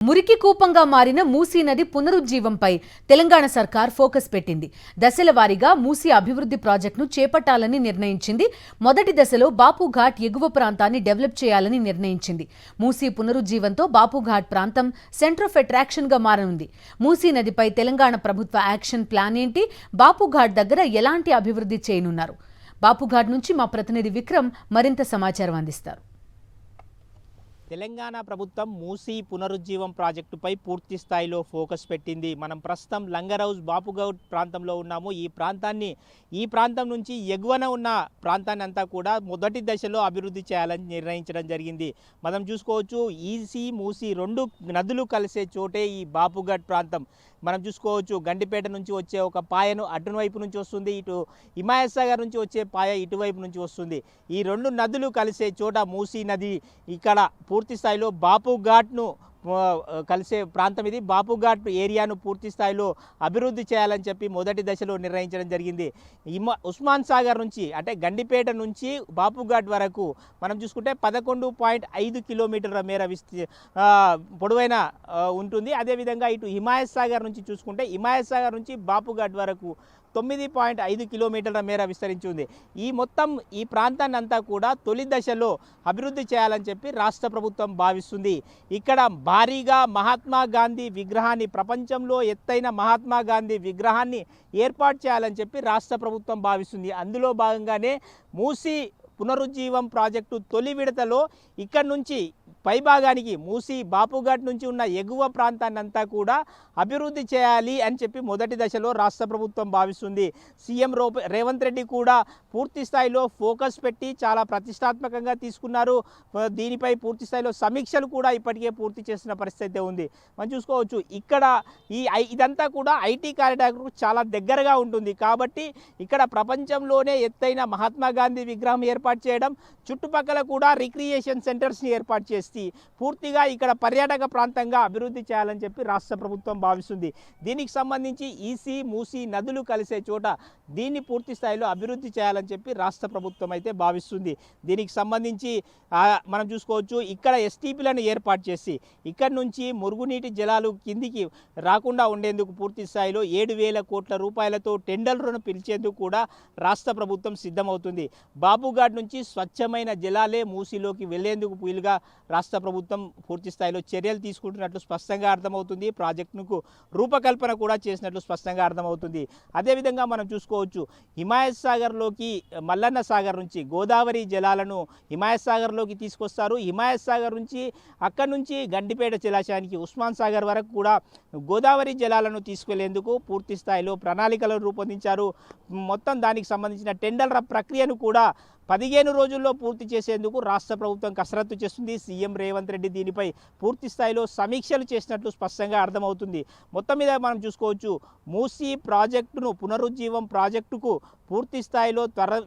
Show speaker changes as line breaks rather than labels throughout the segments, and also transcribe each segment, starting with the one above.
మురికి కూపంగా మారిన మూసీ నది పునరుజ్జీవంపై తెలంగాణ సర్కార్ ఫోకస్ పెట్టింది. దశల వారీగా మూసీ అభివృద్ధి ప్రాజెక్టును చేపట్టాలని నిర్ణయించింది. మొదటి దశలో బాపుఘాట్ ఎగువ ప్రాంతాన్ని డెవలప్ చేయాలని నిర్ణయించింది. మూసీ పునరుజ్జీవంతో బాపుఘాట్ ప్రాంతం సెంటర్ ఆఫ్ అట్రాక్షన్ గా మారనుంది. మూసీ నదిపై తెలంగాణ ప్రభుత్వ యాక్షన్ ప్లాన్ ఏంటి? బాపుఘాట్ దగ్గర ఎలాంటి అభివృద్ధి చేయనున్నారు? బాపుఘాట్ నుంచి మా ప్రతినిధి విక్రమ్ మరింత సమాచారం అందిస్తారు.
తెలంగాణ ప్రభుత్వం మూసీ పునరుజ్జీవం ప్రాజెక్టుపై పూర్తి స్థాయిలో ఫోకస్ పెట్టింది. మనం ప్రస్తుతం లంగరౌజ్ బాపుఘాట్ ప్రాంతంలో ఉన్నాము. ఈ ప్రాంతం నుంచి ఎగువన ఉన్న ప్రాంతాన్ని అంతా కూడా మొదటి దశలో అభివృద్ధి చేయాలని నిర్ణయించడం జరిగింది. మనం చూసుకోవచ్చు, ఈసీ మూసీ రెండు నదులు కలిసే చోటే ఈ బాపుఘాట్ ప్రాంతం. మనం చూసుకోవచ్చు, గండిపేట నుంచి వచ్చే ఒక పాయను అటువైపు నుంచి వస్తుంది, ఇటు హిమాయత్ సాగర్ నుంచి వచ్చే పాయ ఇటువైపు నుంచి వస్తుంది. ఈ రెండు నదులు కలిసే చోట మూసీ నది ఇక్కడ పూర్తి స్థాయిలో బాపుఘాట్ను కలిసే ప్రాంతం ఇది. బాపుఘాట్ ఏరియాను పూర్తి స్థాయిలో అభివృద్ధి చేయాలని చెప్పి మొదటి దశలో నిర్ణయించడం జరిగింది. ఉస్మాన్ సాగర్ నుంచి అంటే గండిపేట నుంచి బాపుఘాట్ వరకు మనం చూసుకుంటే 11.5 కిలోమీటర్ల మేర పొడవైన ఉంటుంది. అదేవిధంగా ఇటు హిమాయత్ సాగర్ నుంచి చూసుకుంటే హిమాయత్ సాగర్ నుంచి బాపుఘాట్ వరకు 9.5 కిలోమీటర్ల మేర విస్తరించి ఉంది. ఈ ప్రాంతాన్ని అంతా కూడా తొలి దశలో అభివృద్ధి చేయాలని చెప్పి రాష్ట్ర ప్రభుత్వం భావిస్తుంది. ఇక్కడ భారీగా మహాత్మా గాంధీ విగ్రహాన్ని, ప్రపంచంలో ఎత్తైన మహాత్మా గాంధీ విగ్రహాన్ని ఏర్పాటు చేయాలని చెప్పి రాష్ట్ర ప్రభుత్వం భావిస్తుంది. అందులో భాగంగానే మూసీ పునరుజ్జీవం ప్రాజెక్టు తొలి విడతలో ఇక్కడ నుంచి పైభాగానికి మూసీ బాపుఘాట్ నుంచి ఉన్న ఎగువ ప్రాంతాన్ని అంతా కూడా అభివృద్ధి చేయాలి అని చెప్పి మొదటి దశలో రాష్ట్ర ప్రభుత్వం భావిస్తుంది. సీఎం రేవంత్ రెడ్డి కూడా పూర్తి స్థాయిలో ఫోకస్ పెట్టి చాలా ప్రతిష్టాత్మకంగా తీసుకున్నారు. దీనిపై పూర్తి స్థాయిలో సమీక్షలు కూడా ఇప్పటికే పూర్తి చేసిన పరిస్థితి ఉంది. మనం చూసుకోవచ్చు, ఇక్కడ ఇదంతా కూడా ఐటీ కారిడార్కు చాలా దగ్గరగా ఉంటుంది. కాబట్టి ఇక్కడ ప్రపంచంలోనే ఎత్తైన మహాత్మా గాంధీ విగ్రహం ఏర్పాటు చేయడం, చుట్టుపక్కల కూడా రిక్రియేషన్ సెంటర్స్ని ఏర్పాటు చేసి పూర్తిగా ఇక్కడ పర్యాటక ప్రాంతంగా అభివృద్ధి చేయాలని చెప్పి రాష్ట్ర ప్రభుత్వం భావిస్తుంది. దీనికి సంబంధించి ఈసీ మూసీ నదులు కలిసే చోట దీన్ని పూర్తి స్థాయిలో అభివృద్ధి చేయాలని చెప్పి రాష్ట్ర ప్రభుత్వం అయితే భావిస్తుంది. దీనికి సంబంధించి మనం చూసుకోవచ్చు, ఇక్కడ ఎస్టీపీలను ఏర్పాటు చేసి ఇక్కడ నుంచి మురుగునీటి జలాలు కిందికి రాకుండా ఉండేందుకు పూర్తి స్థాయిలో 7,000 కోట్ల రూపాయలతో టెండర్లను పిలిచేందుకు కూడా రాష్ట్ర ప్రభుత్వం సిద్ధమవుతుంది. బాపుఘాట్ నుంచి స్వచ్ఛమైన జలాలే మూసీలోకి వెళ్లేందుకు వీలుగా రాష్ట్ర ప్రభుత్వం పూర్తి స్థాయిలో చర్యలు తీసుకుంటున్నట్లు స్పష్టంగా అర్థమవుతుంది. ప్రాజెక్టుకు రూపకల్పన కూడా చేసినట్లు స్పష్టంగా అర్థమవుతుంది. అదేవిధంగా మనం చూసుకోవచ్చు, హిమాయత్ సాగర్లోకి మల్లన్న సాగర్ నుంచి గోదావరి జలాలను హిమాయత్ సాగర్లోకి తీసుకొస్తారు. హిమాయత్ సాగర్ నుంచి అక్కడి నుంచి గండిపేట జలాశయానికి ఉస్మాన్ సాగర్ వరకు కూడా గోదావరి జలాలను తీసుకెళ్లేందుకు పూర్తి స్థాయిలో ప్రణాళికలను రూపొందించారు. మొత్తం దానికి సంబంధించిన టెండర్ల ప్రక్రియను కూడా 15 రోజుల్లో పూర్తి చేసేందుకు రాష్ట్ర ప్రభుత్వం కసరత్తు చేస్తుంది. సీఎం రేవంత్ రెడ్డి దీనిపై పూర్తి స్థాయిలో సమీక్షలు చేసినట్లు స్పష్టంగా అర్థమవుతుంది. మొత్తం మీద మనం చూసుకోవచ్చు, మూసీ ప్రాజెక్టును పునరుజ్జీవం ప్రాజెక్టుకు పూర్తి స్థాయిలో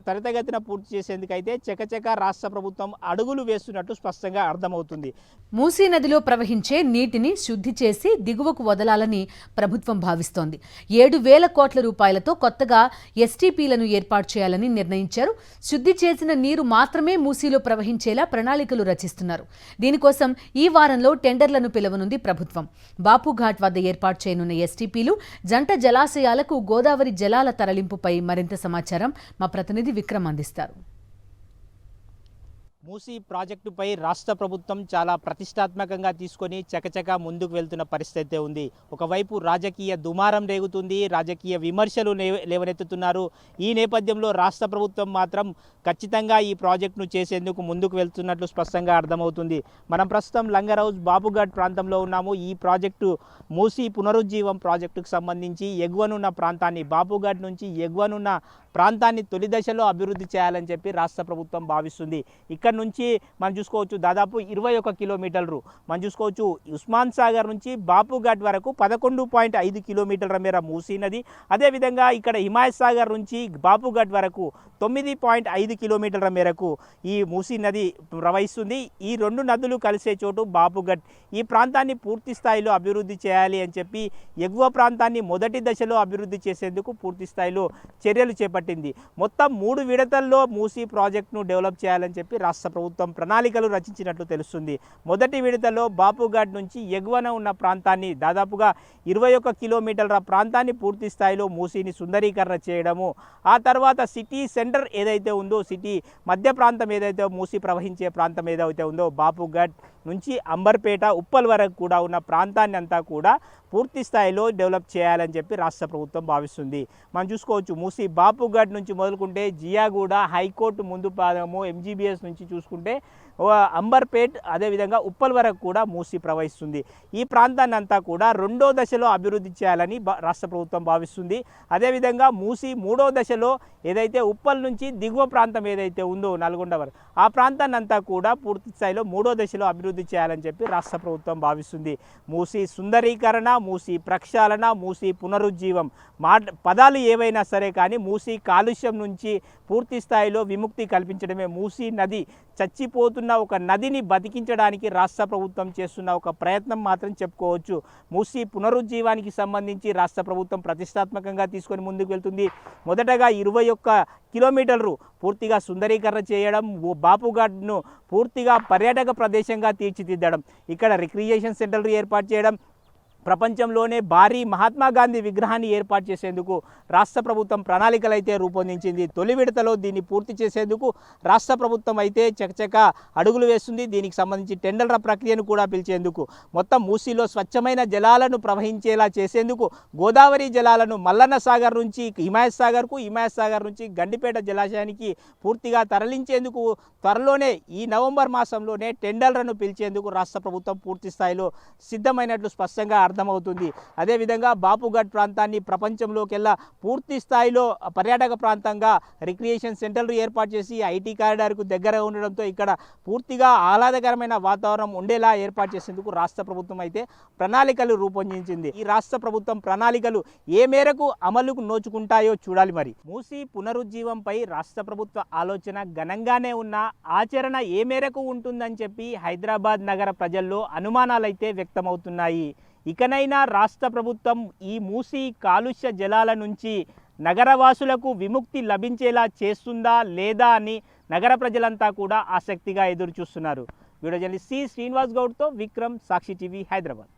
త్వరితగతిన పూర్తి చేసేందుకైతే చకచక రాష్ట్ర ప్రభుత్వం అడుగులు వేస్తున్నట్టు స్పష్టంగా అర్థమవుతుంది.
మూసీ నదిలో ప్రవహించే నీటిని శుద్ధి చేసి దిగువకు వదలాలని ప్రభుత్వం భావిస్తోంది. 7,000 కోట్ల రూపాయలతో కొత్తగా ఎస్టీపీలను ఏర్పాటు చేయాలని నిర్ణయించారు. శుద్ధి చేసిన నీరు మాత్రమే మూసీలో ప్రవహించేలా ప్రణాళికలు రచిస్తున్నారు. దీనికోసం ఈ వారంలో టెండర్లను పిలవనుంది ప్రభుత్వం. బాపుఘాట్ వద్ద ఏర్పాటు చేయనున్న ఎస్టీపీలు జంట జలాశయాలకు గోదావరి జలాల తరలింపుపై మరింత సమాచారం మా ప్రతినిధి విక్రమ్ అందిస్తారు.
మూసీ ప్రాజెక్టుపై రాష్ట్ర ప్రభుత్వం చాలా ప్రతిష్టాత్మకంగా తీసుకొని చకచక ముందుకు వెళ్తున్న పరిస్థితి ఉంది. ఒకవైపు రాజకీయ దుమారం రేగుతుంది, రాజకీయ విమర్శలు లేవనెత్తుతున్నారు. ఈ నేపథ్యంలో రాష్ట్ర ప్రభుత్వం మాత్రం ఖచ్చితంగా ఈ ప్రాజెక్టును చేసేందుకు ముందుకు వెళ్తున్నట్లు స్పష్టంగా అర్థమవుతుంది. మనం ప్రస్తుతం లంగరౌజ్ బాపుఘాట్ ప్రాంతంలో ఉన్నాము. ఈ ప్రాజెక్టు మూసీ పునరుజ్జీవం ప్రాజెక్టుకు సంబంధించి ఎగువనున్న ప్రాంతాన్ని, బాపుఘాట్ నుంచి ఎగువనున్న ప్రాంతాన్ని తొలి దశలో అభివృద్ధి చేయాలని చెప్పి రాష్ట్ర ప్రభుత్వం భావిస్తుంది. ఇక్కడ నుంచి మనం చూసుకోవచ్చు, దాదాపు 21 కిలోమీటర్లు మనం చూసుకోవచ్చు. ఉస్మాన్ సాగర్ నుంచి బాపుఘాట్ వరకు 11.5 కిలోమీటర్ల మేర మూసీ నది. అదేవిధంగా ఇక్కడ హిమాయత్ సాగర్ నుంచి బాపుఘాట్ వరకు 9.5 కిలోమీటర్ల మేరకు ఈ మూసీ నది ప్రవహిస్తుంది. ఈ రెండు నదులు కలిసే చోటు బాపుఘాట్. ఈ ప్రాంతాన్ని పూర్తి స్థాయిలో అభివృద్ధి చేయాలి అని చెప్పి ఎగువ ప్రాంతాన్ని మొదటి దశలో అభివృద్ధి చేసేందుకు పూర్తి స్థాయిలో చర్యలు చేపట్టింది. మొత్తం 3 విడతల్లో మూసీ ప్రాజెక్టును డెవలప్ చేయాలని చెప్పి రాష్ట్ర రాష్ట్ర ప్రభుత్వం ప్రణాళికలు రచించినట్లు తెలుస్తుంది. మొదటి విడతలో బాపుఘాట్ నుంచి ఎగువన ఉన్న ప్రాంతాన్ని దాదాపుగా 21 కిలోమీటర్ల ప్రాంతాన్ని పూర్తి స్థాయిలో మూసీని సుందరీకరణ చేయడము, ఆ తర్వాత సిటీ సెంటర్ ఏదైతే ఉందో, సిటీ మధ్య ప్రాంతం ఏదైతే మూసీ ప్రవహించే ప్రాంతం ఏదైతే ఉందో బాపుఘాట్ నుంచి అంబర్పేట ఉప్పల్ వరకు కూడా ఉన్న ప్రాంతాన్ని అంతా కూడా పూర్తి స్థాయిలో డెవలప్ చేయాలని చెప్పి రాష్ట్ర ప్రభుత్వం భావిస్తుంది. మనం చూసుకోవచ్చు, మూసీ బాపుఘాట్ నుంచి మొదలుకుంటే జియాగూడ, హైకోర్టు ముందు పాదము, ఎంజీబీఎస్ నుంచి చూసుకుంటే అంబర్పేట్, అదేవిధంగా ఉప్పల్ వరకు కూడా మూసీ ప్రవహిస్తుంది. ఈ ప్రాంతాన్ని అంతా కూడా రెండో దశలో అభివృద్ధి చేయాలని రాష్ట్ర ప్రభుత్వం భావిస్తుంది. అదేవిధంగా మూసీ మూడో దశలో ఏదైతే ఉప్పల్ నుంచి దిగువ ప్రాంతం ఏదైతే ఉందో నల్గొండ వరకు, ఆ ప్రాంతాన్ని అంతా కూడా పూర్తి స్థాయిలో మూడో దశలో అభివృద్ధి చేయాలని చెప్పి రాష్ట్ర ప్రభుత్వం భావిస్తుంది. మూసీ సుందరీకరణ, మూసీ ప్రక్షాళన, మూసీ పునరుజ్జీవం పదాలు ఏవైనా సరే కానీ మూసీ కాలుష్యం నుంచి పూర్తి స్థాయిలో విముక్తి కల్పించడమే, మూసీ నది చచ్చిపోతున్న ఒక నదిని బతికించడానికి రాష్ట్ర ప్రభుత్వం చేస్తున్న ఒక ప్రయత్నం మాత్రం చెప్పుకోవచ్చు. మూసీ పునరుజ్జీవానికి సంబంధించి రాష్ట్ర ప్రభుత్వం ప్రతిష్టాత్మకంగా తీసుకొని ముందుకు వెళ్తుంది. మొదటగా 21 కిలోమీటర్లు పూర్తిగా సుందరీకరణ చేయడం, బాపుఘాట్ను పూర్తిగా పర్యాటక ప్రదేశంగా తీర్చిదిద్దడం, ఇక్కడ రిక్రియేషన్ సెంటర్లు ఏర్పాటు చేయడం, ప్రపంచంలోనే భారీ మహాత్మా గాంధీ విగ్రహాన్ని ఏర్పాటు చేసేందుకు రాష్ట్ర ప్రభుత్వం ప్రణాళికలు అయితే రూపొందించింది. తొలి విడతలో దీన్ని పూర్తి చేసేందుకు రాష్ట్ర ప్రభుత్వం అయితే చకచక అడుగులు వేస్తుంది. దీనికి సంబంధించి టెండర్ల ప్రక్రియను కూడా పిలిచేందుకు, మొత్తం మూసీలో స్వచ్ఛమైన జలాలను ప్రవహించేలా చేసేందుకు గోదావరి జలాలను మల్లన్న సాగర్ నుంచి హిమాయత్ సాగర్కు, హిమాయత్ సాగర్ నుంచి గండిపేట జలాశయానికి పూర్తిగా తరలించేందుకు త్వరలోనే ఈ నవంబర్ మాసంలోనే టెండర్లను పిలిచేందుకు రాష్ట్ర ప్రభుత్వం పూర్తి స్థాయిలో సిద్ధమైనట్లు స్పష్టంగా అర్థమవుతుంది. అదేవిధంగా బాపుఘాట్ ప్రాంతాన్ని ప్రపంచంలోకెల్లా పూర్తి స్థాయిలో పర్యాటక ప్రాంతంగా రిక్రియేషన్ సెంటర్లు ఏర్పాటు చేసి ఐటీ కారిడార్కు దగ్గర ఉండడంతో ఇక్కడ పూర్తిగా ఆహ్లాదకరమైన వాతావరణం ఉండేలా ఏర్పాటు చేసేందుకు రాష్ట్ర ప్రభుత్వం అయితే ప్రణాళికలు రూపొందించింది. ఈ రాష్ట్ర ప్రభుత్వం ప్రణాళికలు ఏ మేరకు అమలుకు నోచుకుంటాయో చూడాలి. మరి మూసీ పునరుజ్జీవంపై రాష్ట్ర ప్రభుత్వ ఆలోచన ఘనంగానే ఉన్న ఆచరణ ఏ మేరకు ఉంటుందని చెప్పి హైదరాబాద్ నగర ప్రజల్లో అనుమానాలైతే వ్యక్తమవుతున్నాయి. ఇకనైనా రాష్ట్ర ప్రభుత్వం ఈ మూసీ కాలుష్య జలాల నుంచి నగరవాసులకు విముక్తి లభించేలా చేస్తుందా లేదా అని నగర ప్రజలంతా కూడా ఆసక్తిగా ఎదురు చూస్తున్నారు. వీడియో జర్నలిస్ట్ సి శ్రీనివాస్ గౌడ్తో విక్రమ్, సాక్షి టీవీ, హైదరాబాద్.